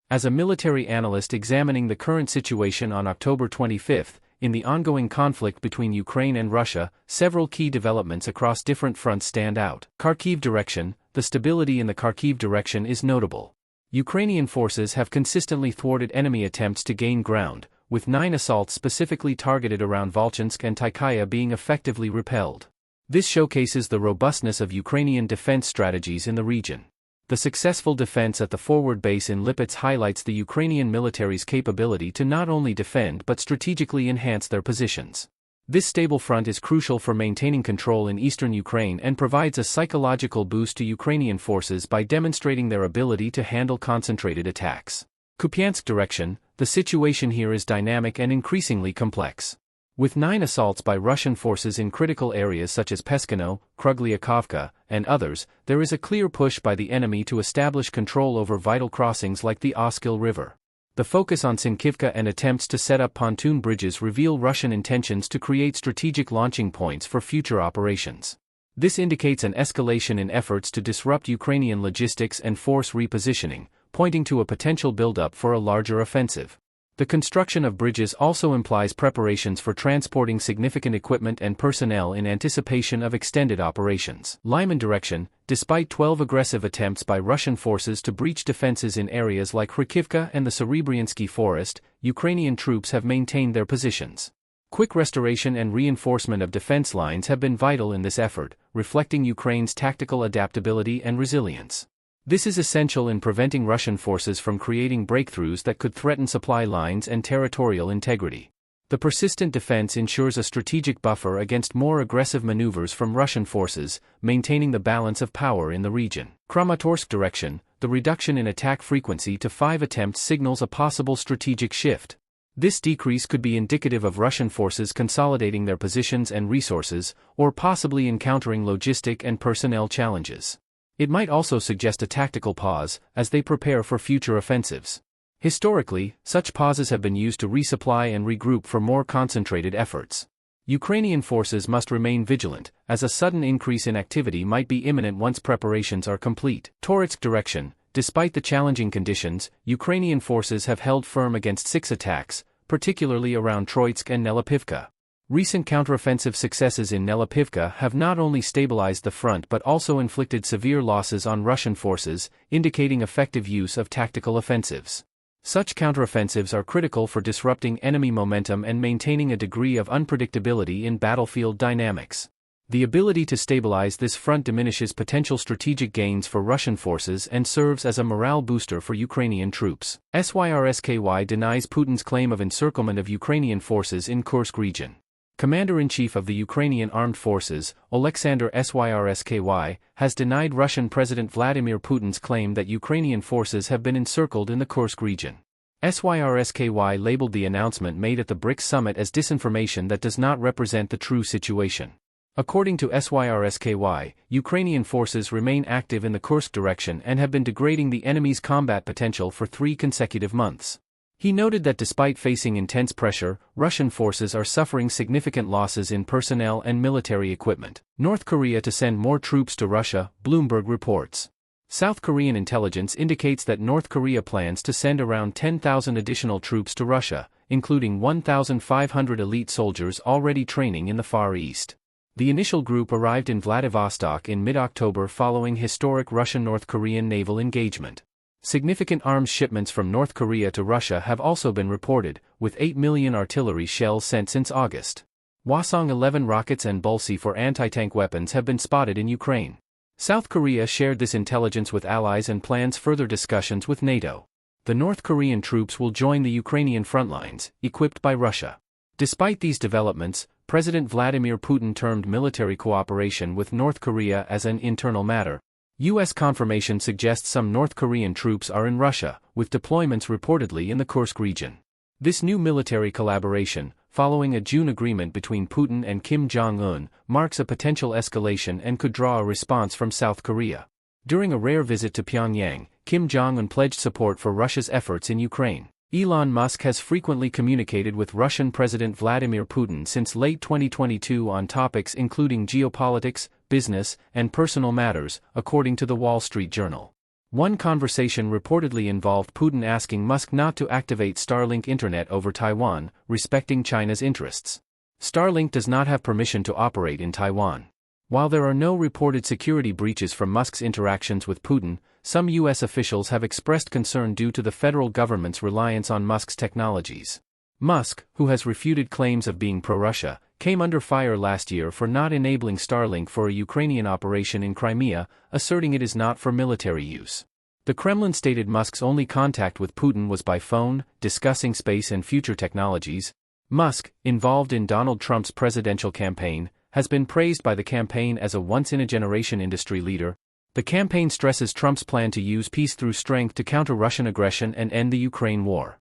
As a military analyst examining the current situation on October 25, in the ongoing conflict between Ukraine and Russia, several key developments across different fronts stand out. Kharkiv direction. The stability in the Kharkiv direction is notable. Ukrainian forces have consistently thwarted enemy attempts to gain ground, with 9 assaults specifically targeted around Volchansk and Tykhaya being effectively repelled. This showcases the robustness of Ukrainian defense strategies in the region. The successful defense at the forward base in Lipets highlights the Ukrainian military's capability to not only defend but strategically enhance their positions. This stable front is crucial for maintaining control in eastern Ukraine and provides a psychological boost to Ukrainian forces by demonstrating their ability to handle concentrated attacks. Kupyansk direction. The situation here is dynamic and increasingly complex. With 9 assaults by Russian forces in critical areas such as Peskino, Kruglyakhovka, and others, there is a clear push by the enemy to establish control over vital crossings like the Oskil River. The focus on Sinkivka and attempts to set up pontoon bridges reveal Russian intentions to create strategic launching points for future operations. This indicates an escalation in efforts to disrupt Ukrainian logistics and force repositioning, pointing to a potential buildup for a larger offensive. The construction of bridges also implies preparations for transporting significant equipment and personnel in anticipation of extended operations. Lyman direction. Despite 12 aggressive attempts by Russian forces to breach defenses in areas like Kharkivka and the Serebryansky forest, Ukrainian troops have maintained their positions. Quick restoration and reinforcement of defense lines have been vital in this effort, reflecting Ukraine's tactical adaptability and resilience. This is essential in preventing Russian forces from creating breakthroughs that could threaten supply lines and territorial integrity. The persistent defense ensures a strategic buffer against more aggressive maneuvers from Russian forces, maintaining the balance of power in the region. Kramatorsk direction. The reduction in attack frequency to 5 attempts signals a possible strategic shift. This decrease could be indicative of Russian forces consolidating their positions and resources, or possibly encountering logistic and personnel challenges. It might also suggest a tactical pause, as they prepare for future offensives. Historically, such pauses have been used to resupply and regroup for more concentrated efforts. Ukrainian forces must remain vigilant, as a sudden increase in activity might be imminent once preparations are complete. Toretsk direction. Despite the challenging conditions, Ukrainian forces have held firm against 6 attacks, particularly around Toretsk and Nelipivka. Recent counteroffensive successes in Nelipivka have not only stabilized the front but also inflicted severe losses on Russian forces, indicating effective use of tactical offensives. Such counteroffensives are critical for disrupting enemy momentum and maintaining a degree of unpredictability in battlefield dynamics. The ability to stabilize this front diminishes potential strategic gains for Russian forces and serves as a morale booster for Ukrainian troops. Syrsky denies Putin's claim of encirclement of Ukrainian forces in Kursk region. Commander-in-Chief of the Ukrainian Armed Forces, Oleksandr Syrsky, has denied Russian President Vladimir Putin's claim that Ukrainian forces have been encircled in the Kursk region. Syrsky labeled the announcement made at the BRICS summit as disinformation that does not represent the true situation. According to Syrsky, Ukrainian forces remain active in the Kursk direction and have been degrading the enemy's combat potential for 3 consecutive months. He noted that despite facing intense pressure, Russian forces are suffering significant losses in personnel and military equipment. North Korea to send more troops to Russia, Bloomberg reports. South Korean intelligence indicates that North Korea plans to send around 10,000 additional troops to Russia, including 1,500 elite soldiers already training in the Far East. The initial group arrived in Vladivostok in mid-October following historic Russian-North Korean naval engagement. Significant arms shipments from North Korea to Russia have also been reported, with 8 million artillery shells sent since August. Hwasong-11 rockets and Bulsi for anti-tank weapons have been spotted in Ukraine. South Korea shared this intelligence with allies and plans further discussions with NATO. The North Korean troops will join the Ukrainian front lines, equipped by Russia. Despite these developments, President Vladimir Putin termed military cooperation with North Korea as an internal matter. U.S. confirmation suggests some North Korean troops are in Russia, with deployments reportedly in the Kursk region. This new military collaboration, following a June agreement between Putin and Kim Jong-un, marks a potential escalation and could draw a response from South Korea. During a rare visit to Pyongyang, Kim Jong-un pledged support for Russia's efforts in Ukraine. Elon Musk has frequently communicated with Russian President Vladimir Putin since late 2022 on topics including geopolitics, business, and personal matters, according to the Wall Street Journal. One conversation reportedly involved Putin asking Musk not to activate Starlink internet over Taiwan, respecting China's interests. Starlink does not have permission to operate in Taiwan. While there are no reported security breaches from Musk's interactions with Putin, some U.S. officials have expressed concern due to the federal government's reliance on Musk's technologies. Musk, who has refuted claims of being pro-Russia, came under fire last year for not enabling Starlink for a Ukrainian operation in Crimea, asserting it is not for military use. The Kremlin stated Musk's only contact with Putin was by phone, discussing space and future technologies. Musk, involved in Donald Trump's presidential campaign, has been praised by the campaign as a once-in-a-generation industry leader. The campaign stresses Trump's plan to use peace through strength to counter Russian aggression and end the Ukraine war.